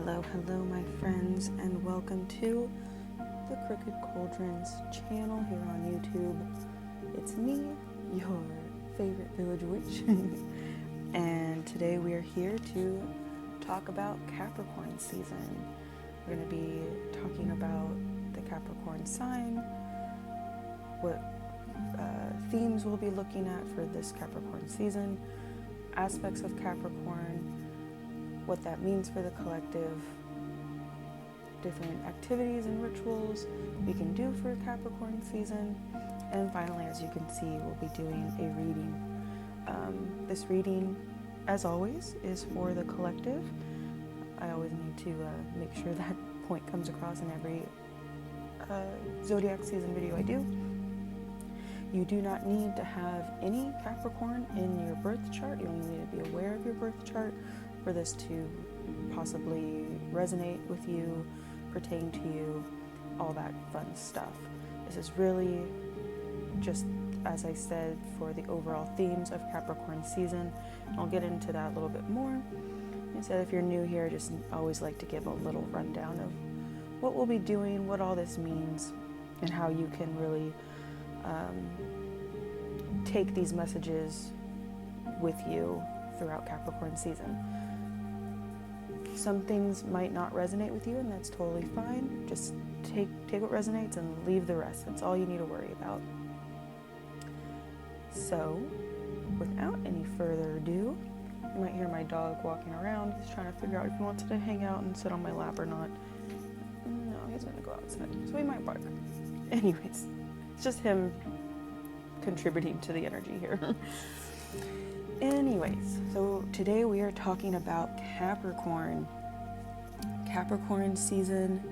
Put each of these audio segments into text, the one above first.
Hello, my friends, and welcome to the Crooked Cauldrons channel here on YouTube. It's me, your favorite village witch, and today we are here to talk about Capricorn season. We're going to be talking about the Capricorn sign, what themes we'll be looking at for this Capricorn season, aspects of Capricorn, what that means for the collective, different activities and rituals we can do for Capricorn season, and finally, as you can see, we'll be doing a reading. This reading, as always, is for the collective. I always need to make sure that point comes across in every zodiac season video I do. You do not need to have any Capricorn in your birth chart. You only need to be aware of your birth chart for this to possibly resonate with you, pertain to you, all that fun stuff. This is really just, as I said, for the overall themes of Capricorn season. I'll get into that a little bit more. Instead, if you're new here, just always like to give a little rundown of what we'll be doing, what all this means, and how you can really take these messages with you throughout Capricorn season. Some things might not resonate with you, and that's totally fine. Just take what resonates and leave the rest. That's all you need to worry about. So, without any further ado, you might hear my dog walking around. He's trying to figure out if he wants to hang out and sit on my lap or not. No, he's going to go outside, so he might bark. Anyways, it's just him contributing to the energy here. Anyways, so today we are talking about Capricorn. Capricorn season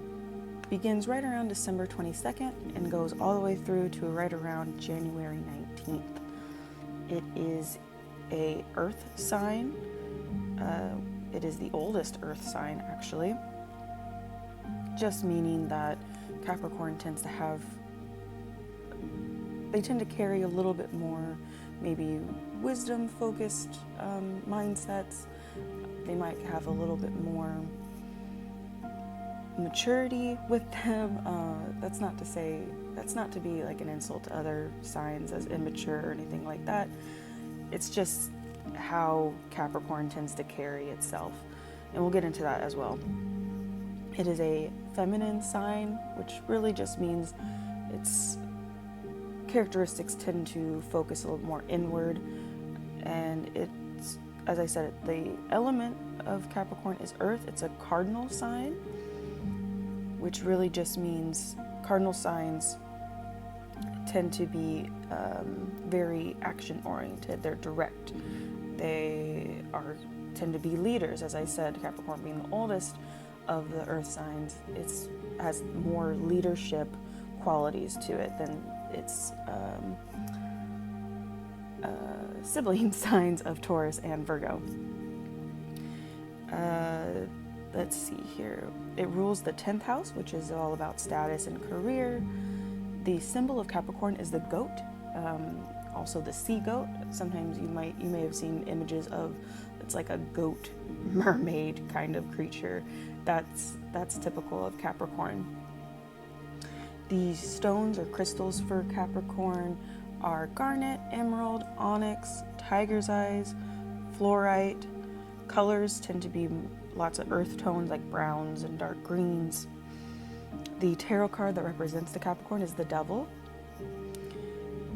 begins right around December 22nd and goes all the way through to right around January 19th. It is a earth sign. It is the oldest earth sign, actually. Just meaning that Capricorn tends to have, they tend to carry a little bit more maybe wisdom-focused mindsets. They might have a little bit more maturity with them. That's not to be like an insult to other signs as immature or anything like that. It's just how Capricorn tends to carry itself, and we'll get into that as well. It is a feminine sign, which really just means its characteristics tend to focus a little more inward, and it's, as I said, the element of Capricorn is earth. It's a cardinal sign, which really just means cardinal signs tend to be very action oriented. They're direct. They tend to be leaders. As I said, Capricorn being the oldest of the earth signs, it has more leadership qualities to it than its sibling signs of Taurus and Virgo. Let's see here. It rules the 10th house, which is all about status and career. The symbol of Capricorn is the goat, also the sea goat. Sometimes you may have seen images of, it's like a goat mermaid kind of creature. That's typical of Capricorn. The stones or crystals for Capricorn are garnet, emerald, onyx, tiger's eyes, fluorite. Colors tend to be lots of earth tones like browns and dark greens. The tarot card that represents the Capricorn is the Devil.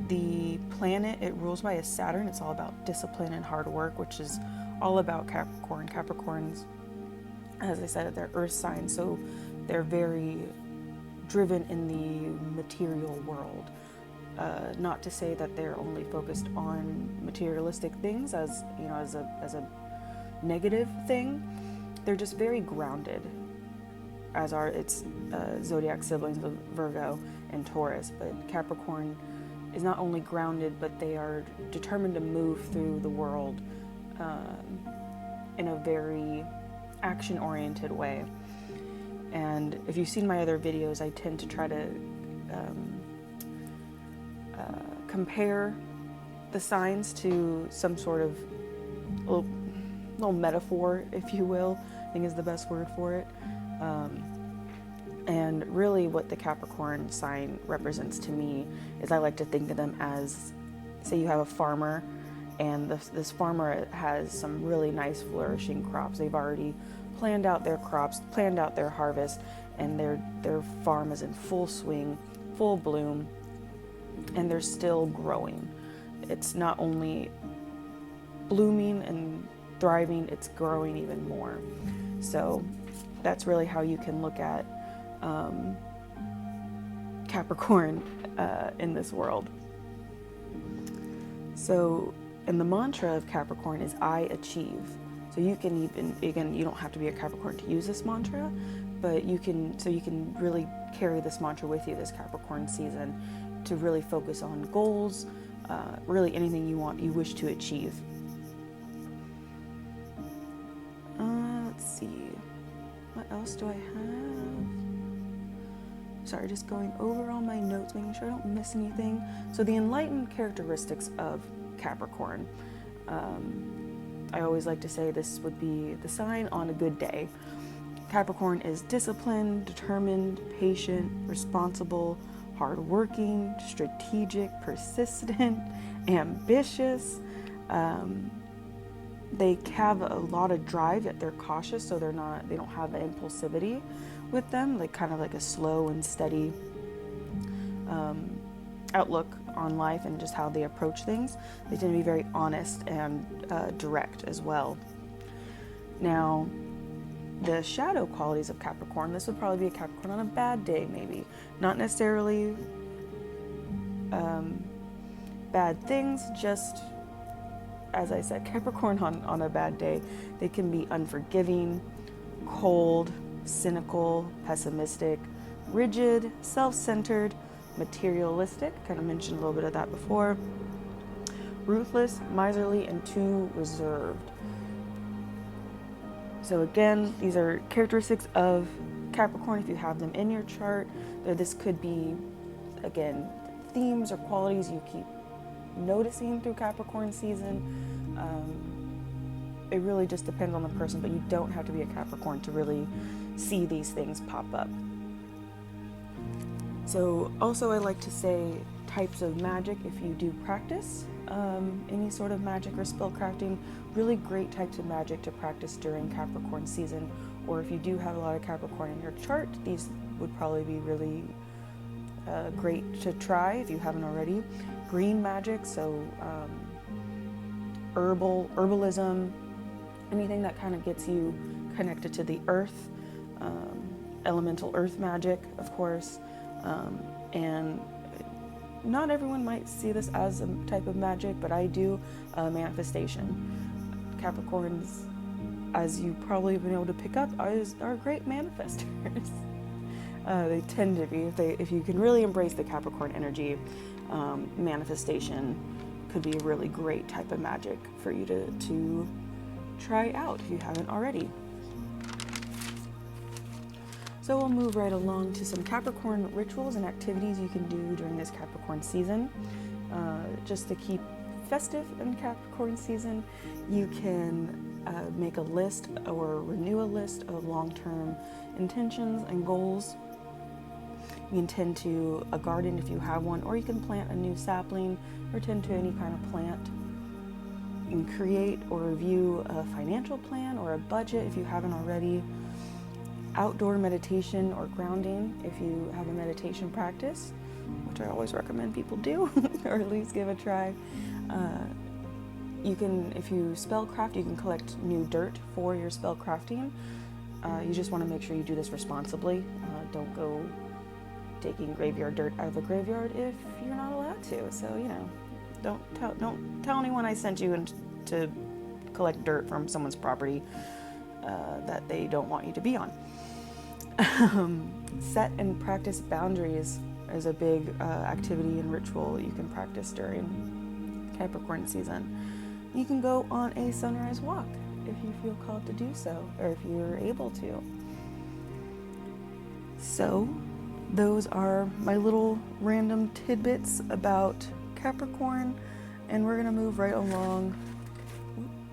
The planet it rules by is Saturn. It's all about discipline and hard work, which is all about Capricorn. Capricorns, as I said, they're earth signs, so they're very driven in the material world. Not to say that they're only focused on materialistic things as a negative thing. They're just very grounded, as are its zodiac siblings of Virgo and Taurus. But Capricorn is not only grounded, but they are determined to move through the world in a very action-oriented way. And if you've seen my other videos, I tend to try to compare the signs to some sort of little metaphor, if you will, I think is the best word for it. And really what the Capricorn sign represents to me is I like to think of them as, say you have a farmer, and this farmer has some really nice flourishing crops. They've already planned out their crops, planned out their harvest, and their farm is in full swing, full bloom, and they're still growing. It's not only blooming and thriving, it's growing even more. So that's really how you can look at Capricorn in this world. So, and the mantra of Capricorn is I achieve. So you can even, again, you don't have to be a Capricorn to use this mantra, but you can really carry this mantra with you this Capricorn season to really focus on goals, really anything you wish to achieve. Let's see, what else do I have? Sorry, just going over all my notes, making sure I don't miss anything. So the enlightened characteristics of Capricorn. I always like to say this would be the sign on a good day. Capricorn is disciplined, determined, patient, responsible, hardworking, strategic, persistent, ambitious. They have a lot of drive, yet they're cautious, so they don't have the impulsivity with them, like kind of like a slow and steady outlook on life and just how they approach things. They tend to be very honest and direct as well. Now, the shadow qualities of Capricorn, this would probably be a Capricorn on a bad day, maybe. Not necessarily bad things, just, as I said, Capricorn on a bad day, they can be unforgiving, cold, cynical, pessimistic, rigid, self-centered, materialistic, kind of mentioned a little bit of that before, ruthless, miserly, and too reserved. So again, these are characteristics of Capricorn if you have them in your chart. This could be, again, themes or qualities you keep noticing through Capricorn season. It really just depends on the person, but you don't have to be a Capricorn to really see these things pop up. So also I like to say types of magic if you do practice any sort of magic or spell crafting, really great types of magic to practice during Capricorn season, or if you do have a lot of Capricorn in your chart, these would probably be really great to try if you haven't already. Green magic, so herbalism, anything that kind of gets you connected to the earth, elemental earth magic, of course, and not everyone might see this as a type of magic, but I do. Manifestation. Capricorns, as you probably have been able to pick up, are great manifestors. They tend to be. If you can really embrace the Capricorn energy, manifestation could be a really great type of magic for you to try out if you haven't already. So we'll move right along to some Capricorn rituals and activities you can do during this Capricorn season. Just to keep festive in Capricorn season, you can make a list or renew a list of long-term intentions and goals. You can tend to a garden if you have one, or you can plant a new sapling or tend to any kind of plant. You can create or review a financial plan or a budget if you haven't already. Outdoor meditation or grounding if you have a meditation practice, which I always recommend people do, or at least give a try. You can, if you spellcraft, you can collect new dirt for your spell crafting. You just want to make sure you do this responsibly. Don't go taking graveyard dirt out of a graveyard if you're not allowed to. So, don't tell anyone I sent you to collect dirt from someone's property that they don't want you to be on. Set and practice boundaries is a big activity and ritual you can practice during Capricorn season. You can go on a sunrise walk if you feel called to do so, or if you're able to. So, those are my little random tidbits about Capricorn, and we're going to move right along.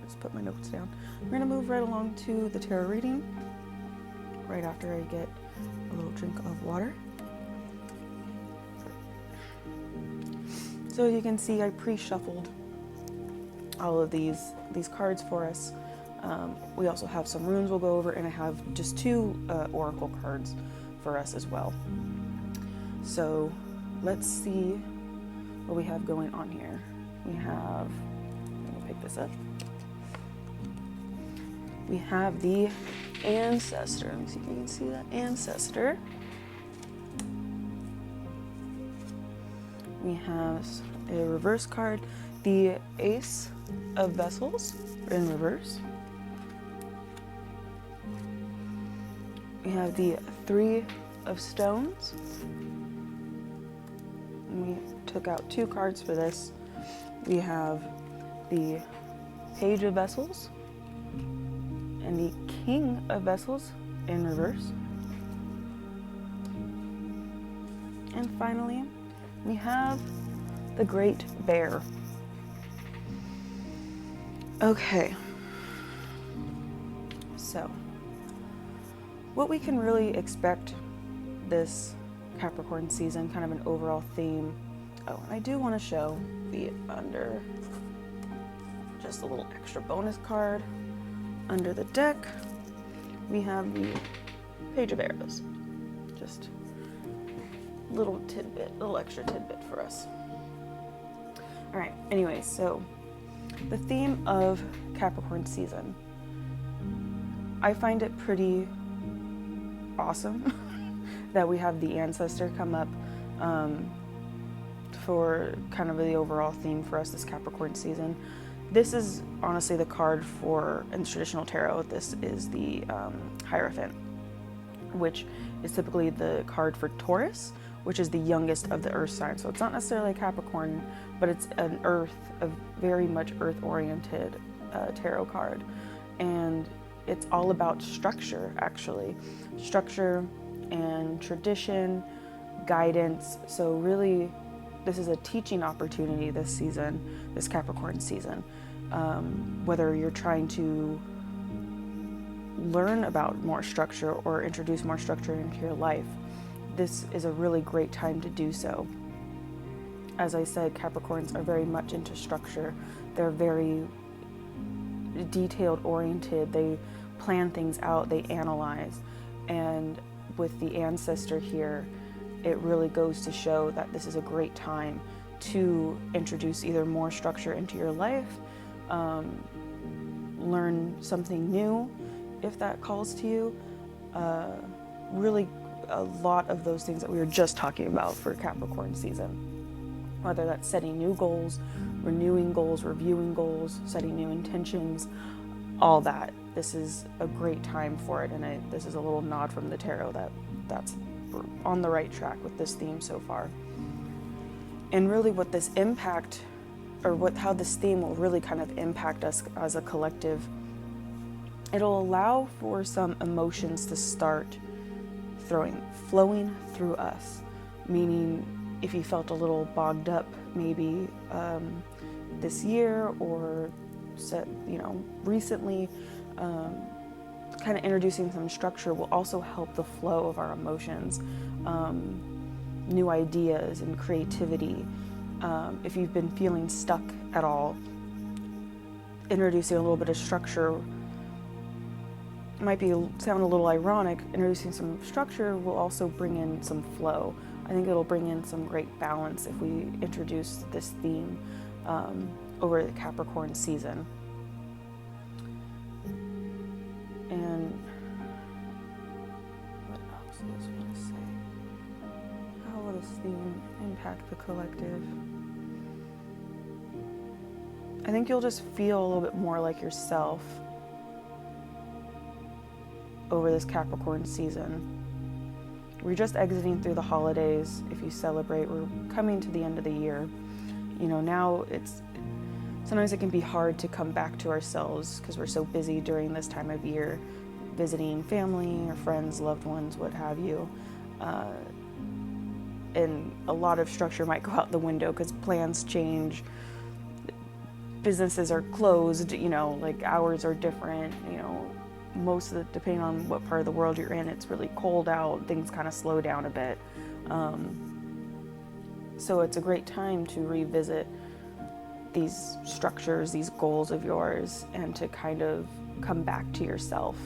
This put my notes down. We're going to move right along to the tarot reading right after I get a little drink of water. So you can see I pre-shuffled all of these cards for us. We also have some runes we'll go over, and I have just 2 oracle cards for us as well. So let's see what we have going on here. We have, let me pick this up. We have the Ancestor. Let me see if you can see that. Ancestor. We have a reverse card, the Ace of Vessels in reverse. We have the 3 of Stones. We took out 2 cards for this. We have the Page of Vessels and the King of Vessels in reverse. And finally, we have the Great Bear. Okay, so what we can really expect this Capricorn season, kind of an overall theme. Oh, and I do want to show the under, just a little extra bonus card. Under the deck, we have the Page of Arrows. Just a little tidbit, a little extra tidbit for us. All right, anyway, so the theme of Capricorn season, I find it pretty awesome that we have the Ancestor come up for kind of the overall theme for us this Capricorn season. This is honestly the card for, in traditional tarot, this is the Hierophant, which is typically the card for Taurus, which is the youngest of the earth signs. So it's not necessarily a Capricorn, but it's an earth, a very much earth-oriented tarot card. And it's all about structure, actually. Structure and tradition, guidance. So really, this is a teaching opportunity this season, this Capricorn season. Whether you're trying to learn about more structure or introduce more structure into your life, this is a really great time to do so. As I said, Capricorns are very much into structure. They're very detailed oriented. They plan things out, they analyze. And with the Ancestor here, it really goes to show that this is a great time to introduce either more structure into your life, learn something new if that calls to you. Really a lot of those things that we were just talking about for Capricorn season. Whether that's setting new goals, renewing goals, reviewing goals, setting new intentions, all that. This is a great time for it, and this is a little nod from the tarot that's we're on the right track with this theme so far. And really what this impact, or how this theme will really kind of impact us as a collective, it'll allow for some emotions to start flowing through us. Meaning, if you felt a little bogged up maybe this year or recently, kind of introducing some structure will also help the flow of our emotions, new ideas and creativity. If you've been feeling stuck at all, introducing a little bit of structure might sound a little ironic. Introducing some structure will also bring in some flow. I think it'll bring in some great balance if we introduce this theme over the Capricorn season. And what else do I want to say? How will this theme impact the collective? I think you'll just feel a little bit more like yourself over this Capricorn season. We're just exiting through the holidays. If you celebrate, we're coming to the end of the year. Now sometimes it can be hard to come back to ourselves because we're so busy during this time of year, visiting family or friends, loved ones, what have you. And a lot of structure might go out the window because plans change. businesses are closed, like hours are different, most of the, depending on what part of the world you're in, it's really cold out, things kind of slow down a bit. So it's a great time to revisit these structures, these goals of yours, and to kind of come back to yourself.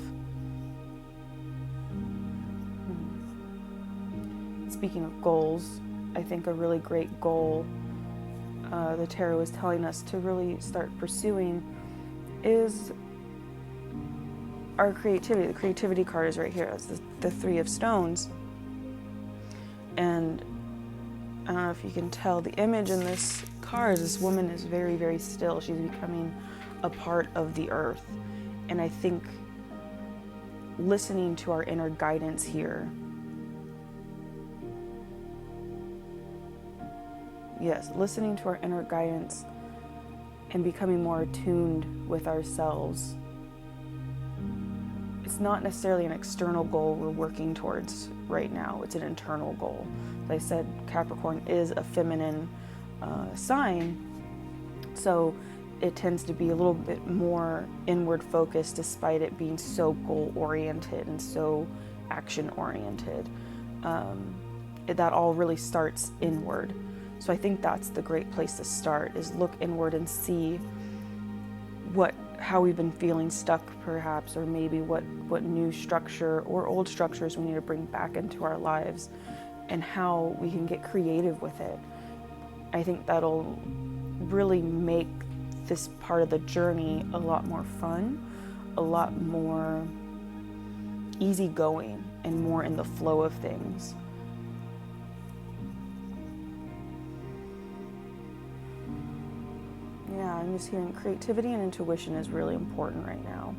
Speaking of goals, I think a really great goal the tarot is telling us to really start pursuing is our creativity. The creativity card is right here. It's the Three of Stones. And I don't know if you can tell, the image in this card, this woman is very, very still. She's becoming a part of the earth. And I think listening to our inner guidance here, yes, listening to our inner guidance and becoming more attuned with ourselves. It's not necessarily an external goal we're working towards right now. It's an internal goal. Like I said, Capricorn is a feminine sign, so it tends to be a little bit more inward focused despite it being so goal oriented and so action oriented. That all really starts inward. So I think that's the great place to start, is look inward and see how we've been feeling stuck perhaps, or maybe what new structure or old structures we need to bring back into our lives, and how we can get creative with it. I think that'll really make this part of the journey a lot more fun, a lot more easygoing, and more in the flow of things. Yeah, I'm just hearing creativity and intuition is really important right now.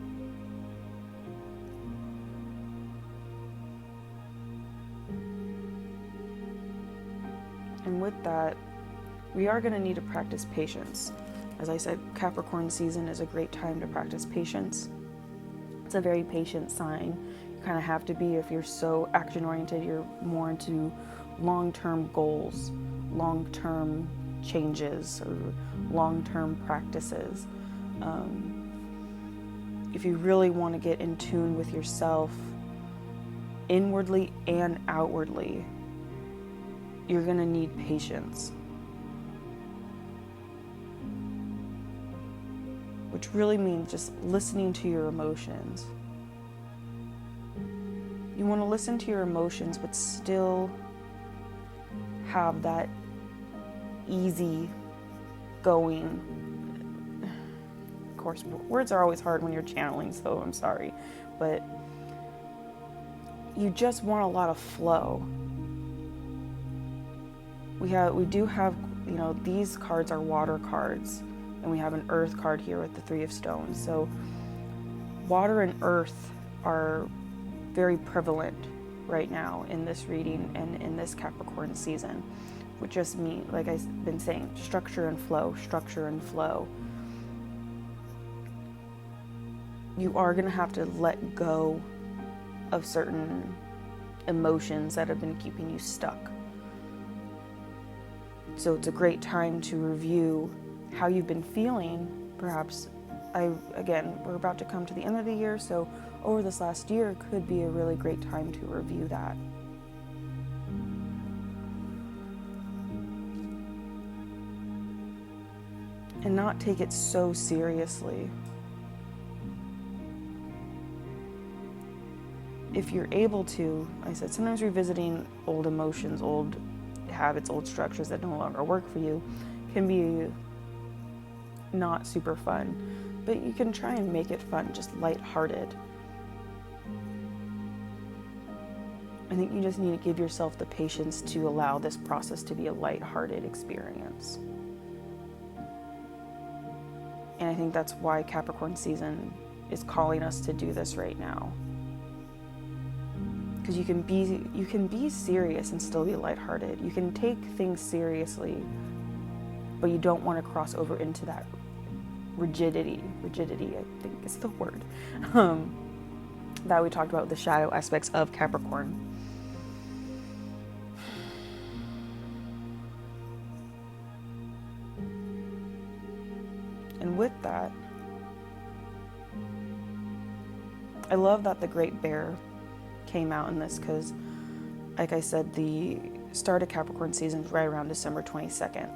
And with that, we are going to need to practice patience. As I said, Capricorn season is a great time to practice patience. It's a very patient sign. You kind of have to be. If you're so action-oriented, you're more into long-term goals, long-term changes, or long-term practices. If you really want to get in tune with yourself inwardly and outwardly, you're going to need patience, which really means just listening to your emotions. You want to listen to your emotions, but still have that easy going. Of course, words are always hard when you're channeling, so I'm sorry, but you just want a lot of flow. We do have, these cards are water cards, and we have an earth card here with the Three of Stones. So water and earth are very prevalent right now in this reading and in this Capricorn season, which just means, like I've been saying, structure and flow, structure and flow. You are going to have to let go of certain emotions that have been keeping you stuck. So it's a great time to review how you've been feeling. Perhaps, we're about to come to the end of the year, so over this last year could be a really great time to review that. And not take it so seriously. If you're able to, I said, sometimes revisiting old emotions, old habits, old structures that no longer work for you can be not super fun, but you can try and make it fun, just lighthearted. I think you just need to give yourself the patience to allow this process to be a lighthearted experience. And I think that's why Capricorn season is calling us to do this right now. Because you can be serious and still be lighthearted. You can take things seriously, but you don't want to cross over into that rigidity, I think is the word, that we talked about, the shadow aspects of Capricorn. And with that, I love that the Great Bear came out in this because, like I said, the start of Capricorn season is right around December 22nd,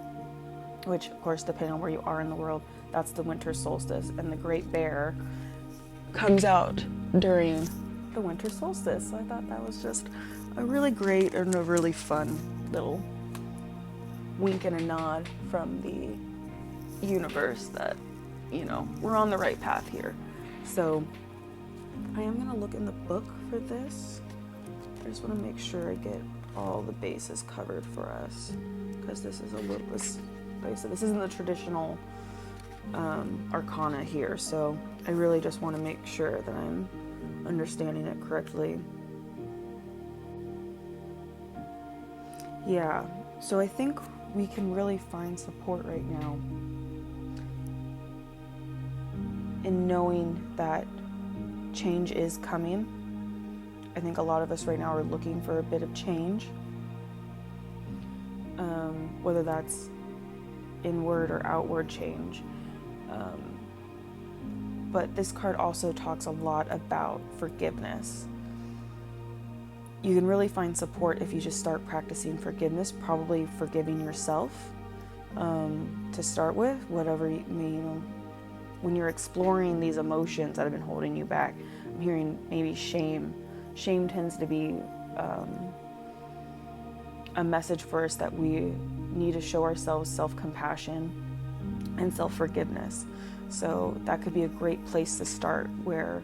which, of course, depending on where you are in the world, that's the winter solstice. And the Great Bear comes out during the winter solstice. So I thought that was just a really great and a really fun little wink and a nod from the universe that, you know, we're on the right path here. So I am going to look in the book for this. I just want to make sure I get all the bases covered for us, because this is a little, like I said, this isn't the traditional arcana here, so I really just want to make sure that I'm understanding it correctly. Yeah, so I think we can really find support right now in knowing that change is coming. I think a lot of us right now are looking for a bit of change, whether that's inward or outward change. But this card also talks a lot about forgiveness. You can really find support if you just start practicing forgiveness, probably forgiving yourself to start with, whatever you know, when you're exploring these emotions that have been holding you back. I'm hearing maybe shame. Shame tends to be a message for us that we need to show ourselves self-compassion and self-forgiveness. So that could be a great place to start, where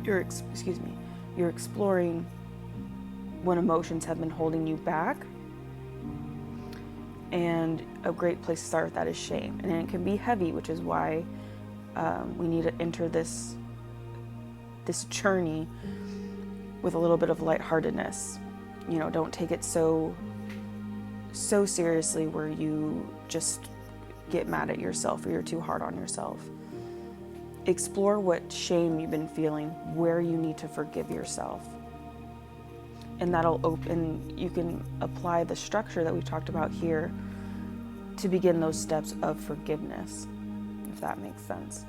you're exploring when emotions have been holding you back. And a great place to start with that is shame. And it can be heavy, which is why we need to enter this journey with a little bit of lightheartedness. You know, don't take it so seriously where you just get mad at yourself or you're too hard on yourself. Explore what shame you've been feeling, where you need to forgive yourself. And that'll open, you can apply the structure that we've talked about here to begin those steps of forgiveness, if that makes sense.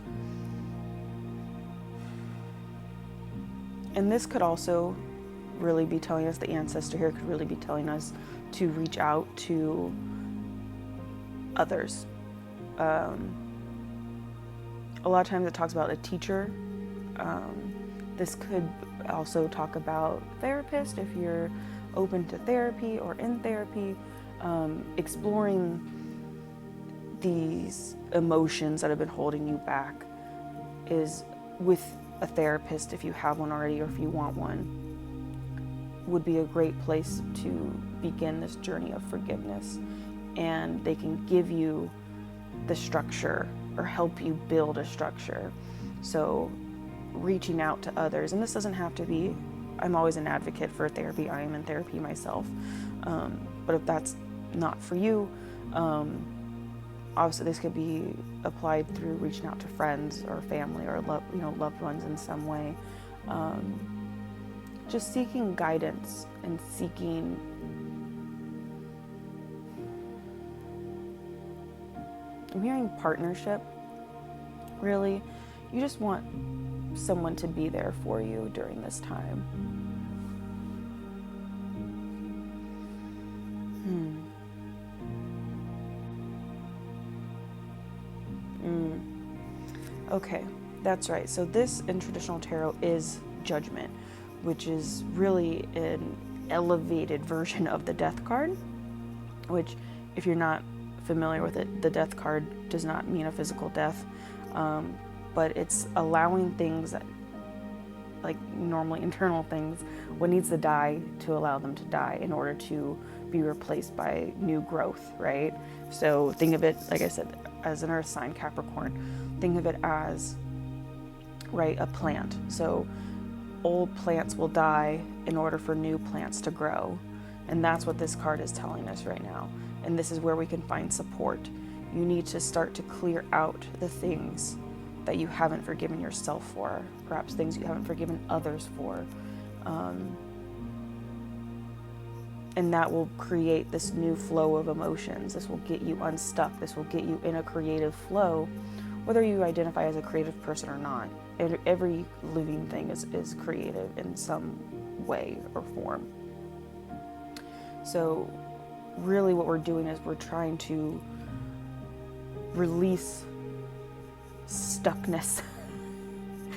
And this could also really be telling us, the ancestor here could really be telling us to reach out to others. A lot of times it talks about a teacher. This could also talk about therapist if you're open to therapy or in therapy. Exploring these emotions that have been holding you back is with a therapist, if you have one already or if you want one, would be a great place to begin this journey of forgiveness. And they can give you the structure or help you build a structure. So reaching out to others, and this doesn't have to be, I'm always an advocate for therapy. I am in therapy myself. But if that's not for you, obviously this could be applied through reaching out to friends or family or loved ones in some way. Just seeking guidance and seeking I'm hearing partnership, really. You just want someone to be there for you during this time. Okay, that's right. So this in traditional tarot is Judgment, which is really an elevated version of the Death card, which, if you're not familiar with it, the Death card does not mean a physical death, but it's allowing things that, like normally internal things, what needs to die to allow them to die in order to be replaced by new growth, right? So think of it, like I said, as an earth sign, Capricorn, think of it as, right, a plant. So old plants will die in order for new plants to grow. And that's what this card is telling us right now. And this is where we can find support. You need to start to clear out the things that you haven't forgiven yourself for, perhaps things you haven't forgiven others for. And that will create this new flow of emotions. This will get you unstuck. This will get you in a creative flow, whether you identify as a creative person or not. Every living thing is creative in some way or form. So really what we're doing is we're trying to release stuckness.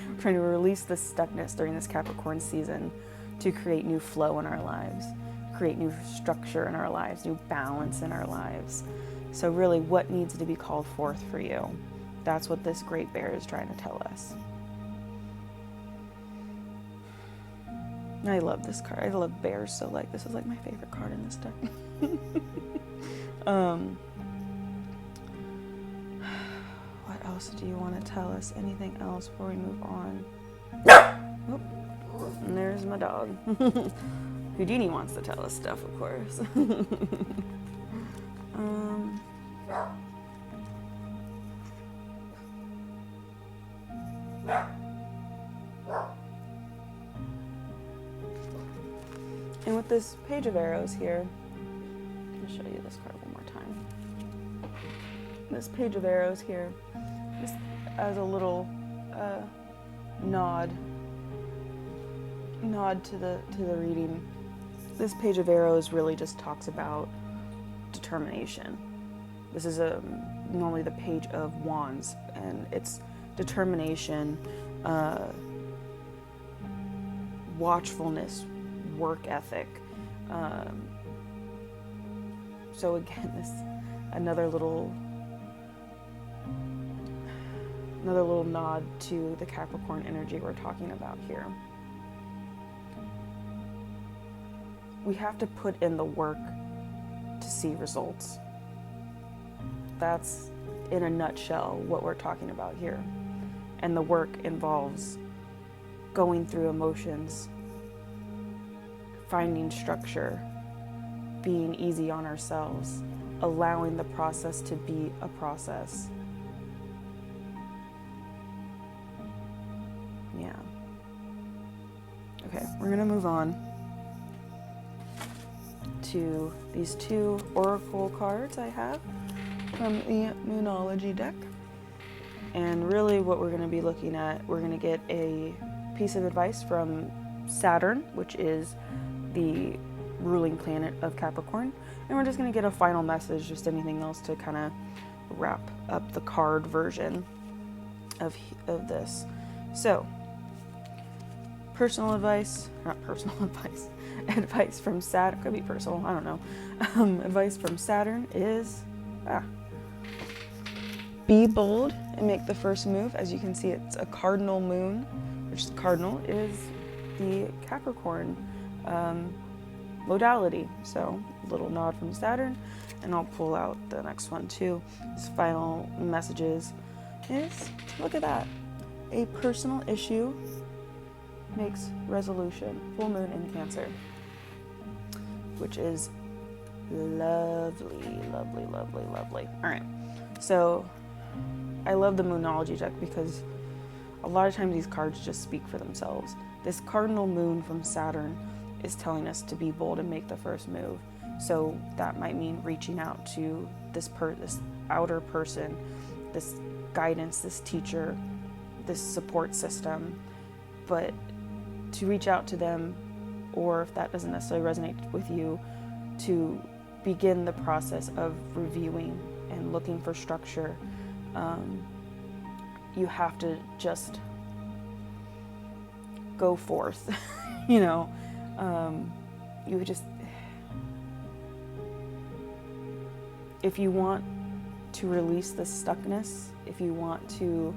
We're trying to release the stuckness during this Capricorn season to create new flow in our lives, create new structure in our lives, new balance in our lives. So really, what needs to be called forth for you? That's what this Great Bear is trying to tell us. I love this card. I love bears, so like this is like my favorite card in this deck. What else do you want to tell us? Anything else before we move on? Oh, and there's my dog. Houdini wants to tell us stuff, of course. And with this Page of Arrows here, I'll show you this card one more time. This Page of Arrows here, just as a little nod to the reading. This Page of Arrows really just talks about determination. This is normally the Page of Wands, and it's determination, watchfulness, work ethic. So again, this another little nod to the Capricorn energy we're talking about here. We have to put in the work to see results. That's, in a nutshell, what we're talking about here. And the work involves going through emotions, finding structure, being easy on ourselves, allowing the process to be a process. Yeah. Okay, we're gonna move on to these two oracle cards I have from the Moonology deck. And really what we're going to be looking at, we're going to get a piece of advice from Saturn, which is the ruling planet of Capricorn. And we're just going to get a final message, just anything else to kind of wrap up the card version of this. So, personal advice, not personal advice, advice from Saturn, could be personal, I don't know. Advice from Saturn is, be bold and make the first move. As you can see, it's a cardinal moon, which the cardinal is the Capricorn modality. So, a little nod from Saturn, and I'll pull out the next one too. His final messages is, look at that, a personal issue makes resolution. Full moon in Cancer, which is lovely, lovely, lovely, lovely. All right, so I love the Moonology deck because a lot of times these cards just speak for themselves. This cardinal moon from Saturn is telling us to be bold and make the first move. So that might mean reaching out to this outer person, this guidance, this teacher, this support system, but to reach out to them, or if that doesn't necessarily resonate with you, to begin the process of reviewing and looking for structure. You have to just go forth, you know. You just, if you want to release the stuckness, if you want to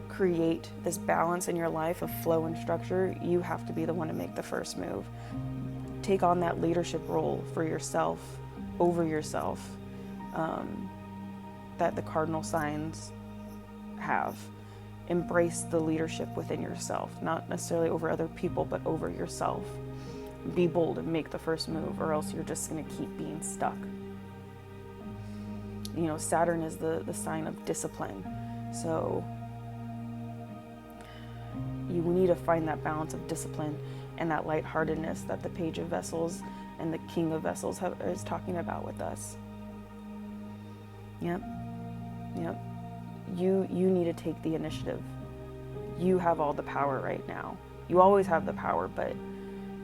create this balance in your life of flow and structure, you have to be the one to make the first move. Take on that leadership role for yourself, over yourself, that the cardinal signs have. Embrace the leadership within yourself, not necessarily over other people, but over yourself. Be bold and make the first move, or else you're just going to keep being stuck. You know, Saturn is the sign of discipline. So you need to find that balance of discipline and that lightheartedness that the Page of Vessels and the King of Vessels is talking about with us. Yep. You need to take the initiative. You have all the power right now. You always have the power, but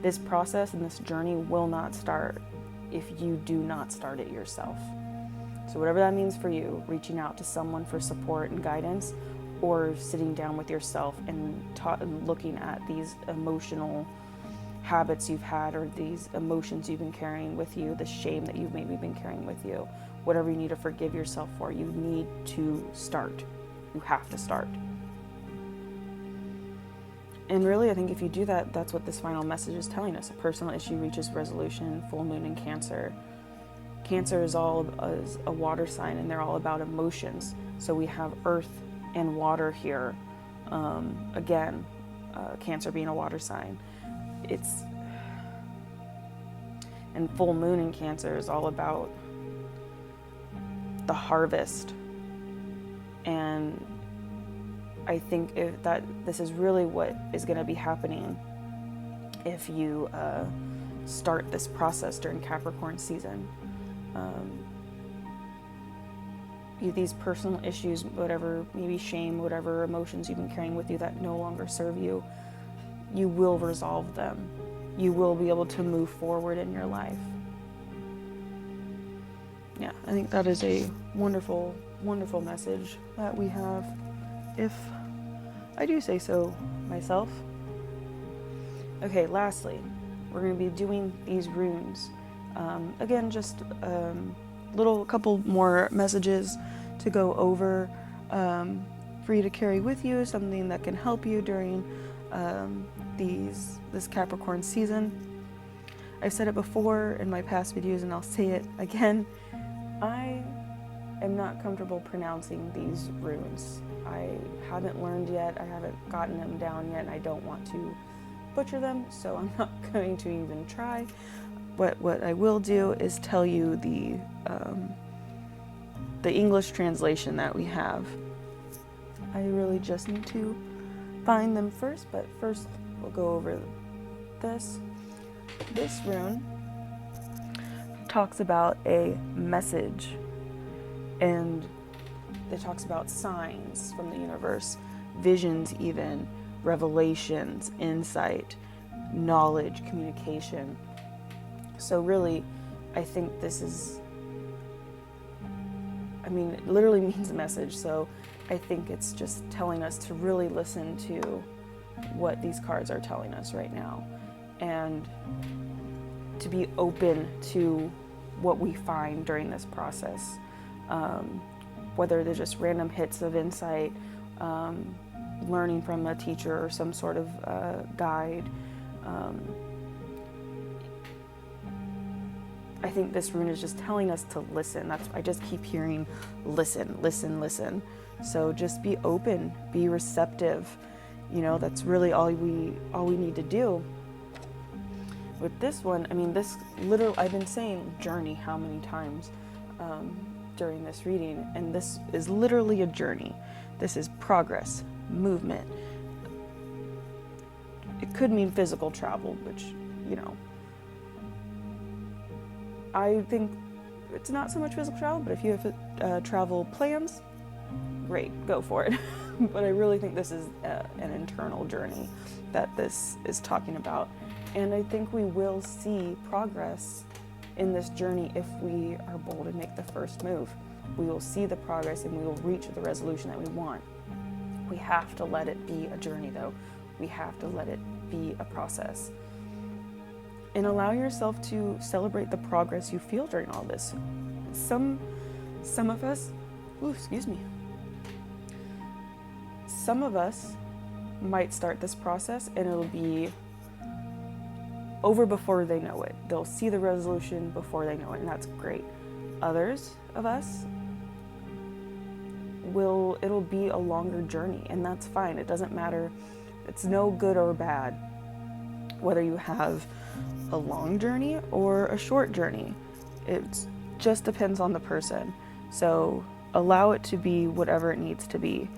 this process and this journey will not start if you do not start it yourself. So whatever that means for you, reaching out to someone for support and guidance, or sitting down with yourself and looking at these emotional habits you've had, or these emotions you've been carrying with you, the shame that you've maybe been carrying with you, whatever you need to forgive yourself for, you need to start. You have to start. And really, I think if you do that, that's what this final message is telling us. A personal issue reaches resolution, full moon in Cancer. Cancer is a water sign, and they're all about emotions. So we have earth and water here. Again, Cancer being a water sign. And full moon in Cancer is all about the harvest. And I think this is really what is going to be happening if you start this process during Capricorn season. These personal issues, whatever, maybe shame, whatever emotions you've been carrying with you that no longer serve you, you will resolve them. You will be able to move forward in your life. Yeah, I think that is a wonderful, wonderful message that we have, if I do say so myself. Okay, lastly, we're going to be doing these runes. Again, just a couple more messages to go over for you to carry with you, something that can help you during this Capricorn season. I've said it before in my past videos, and I'll say it again. I am not comfortable pronouncing these runes. I haven't learned yet. I haven't gotten them down yet, and I don't want to butcher them, so I'm not going to even try. But what I will do is tell you the English translation that we have. I really just need to find them first, but first we'll go over this. This rune talks about a message, and it talks about signs from the universe, visions even, revelations, insight, knowledge, communication. So really, I think this is, it literally means a message. So I think it's just telling us to really listen to what these cards are telling us right now, and to be open to what we find during this process. Whether they're just random hits of insight, learning from a teacher or some sort of guide. I think this rune is just telling us to listen. I just keep hearing listen, listen, listen. So just be open, be receptive. That's really all we need to do. With this one, I've been saying journey how many times during this reading, and this is literally a journey. This is progress, movement. It could mean physical travel, which, I think it's not so much physical travel, but if you have travel plans, great, go for it. But I really think this is an internal journey that this is talking about. And I think we will see progress in this journey if we are bold and make the first move. We will see the progress, and we will reach the resolution that we want. We have to let it be a journey, though. We have to let it be a process. And allow yourself to celebrate the progress you feel during all this. Some of us, some of us might start this process and it'll be over before they know it. They'll see the resolution before they know it, and that's great. Others of us, it'll be a longer journey, and that's fine. It doesn't matter. It's no good or bad whether you have a long journey or a short journey. It just depends on the person. So allow it to be whatever it needs to be,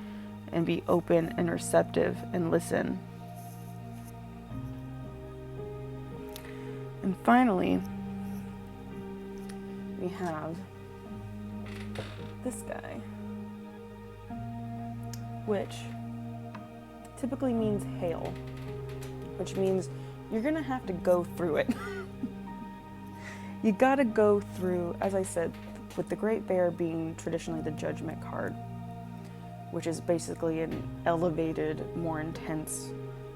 and be open and receptive and listen. And finally, we have this guy, which typically means hail, which means you're gonna have to go through it. You gotta go through, as I said, with the Great Bear being traditionally the Judgment card, which is basically an elevated, more intense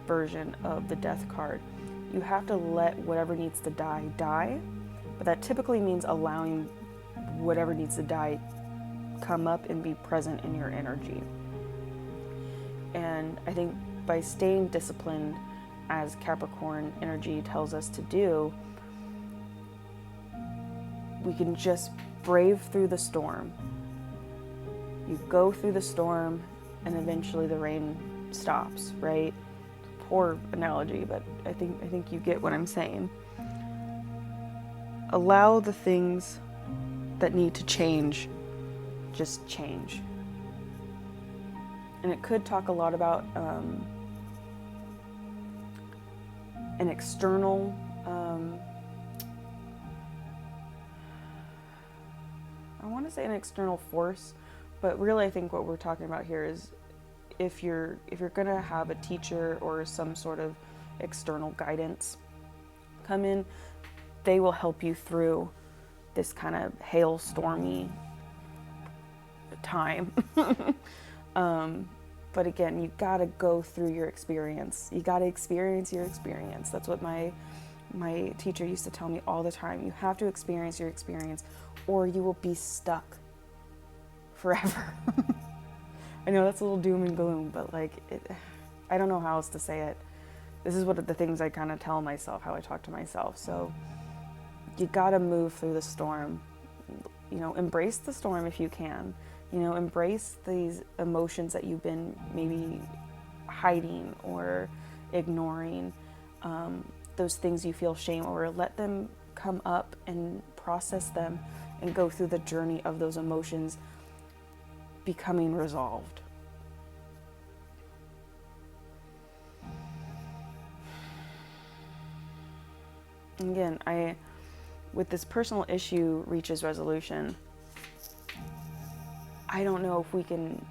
version of the Death card. You have to let whatever needs to die, die, but that typically means allowing whatever needs to die come up and be present in your energy. And I think by staying disciplined, as Capricorn energy tells us to do, we can just brave through the storm. You go through the storm and eventually the rain stops, right? Poor analogy, but I think you get what I'm saying. Allow the things that need to change, just change. And it could talk a lot about an external I want to say an external force, but really I think what we're talking about here is if you're going to have a teacher or some sort of external guidance come in, they will help you through this kind of hailstormy time. But again, you got to go through your experience. You got to experience your experience. That's what my teacher used to tell me all the time. You have to experience your experience or you will be stuck forever. I know that's a little doom and gloom, but like, I don't know how else to say it. This is what the things I kind of tell myself, how I talk to myself. So you got to move through the storm. You know, embrace the storm if you can. You know, embrace these emotions that you've been maybe hiding or ignoring, those things you feel shame over. Let them come up and process them and go through the journey of those emotions becoming resolved. Again, with this personal issue reaches resolution, I don't know if we can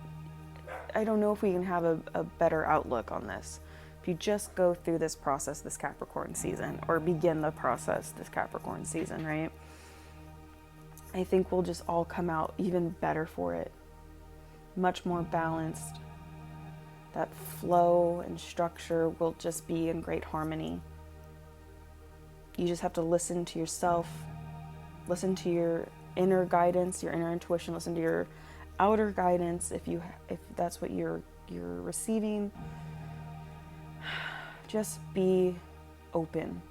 have a better outlook on this. If you just go through this process this Capricorn season, or begin the process this Capricorn season, right? I think we'll just all come out even better for it. Much more balanced. That flow and structure will just be in great harmony. You just have to listen to yourself, listen to your inner guidance, your inner intuition, listen to your outer guidance if that's what you're receiving. Just be open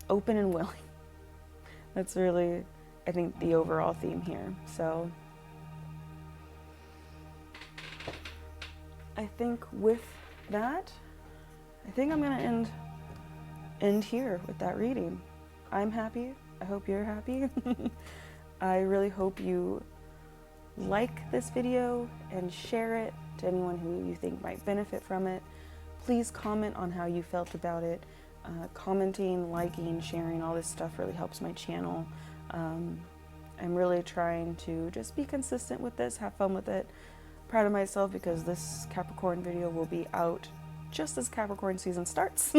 and willing. That's really, I think, the overall theme here. So I think with that, I think I'm gonna end here with that reading. I'm happy. I hope you're happy. I really hope you like this video and share it to anyone who you think might benefit from it. Please comment on how you felt about it. Commenting, liking, sharing, all this stuff really helps my channel. I'm really trying to just be consistent with this, have fun with it. Proud of myself because this Capricorn video will be out just as Capricorn season starts,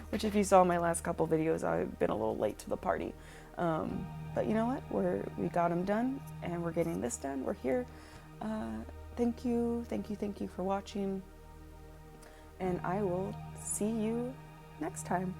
which if you saw my last couple videos, I've been a little late to the party. But you know what? We got them done and we're getting this done. We're here. Thank you for watching. And I will see you next time.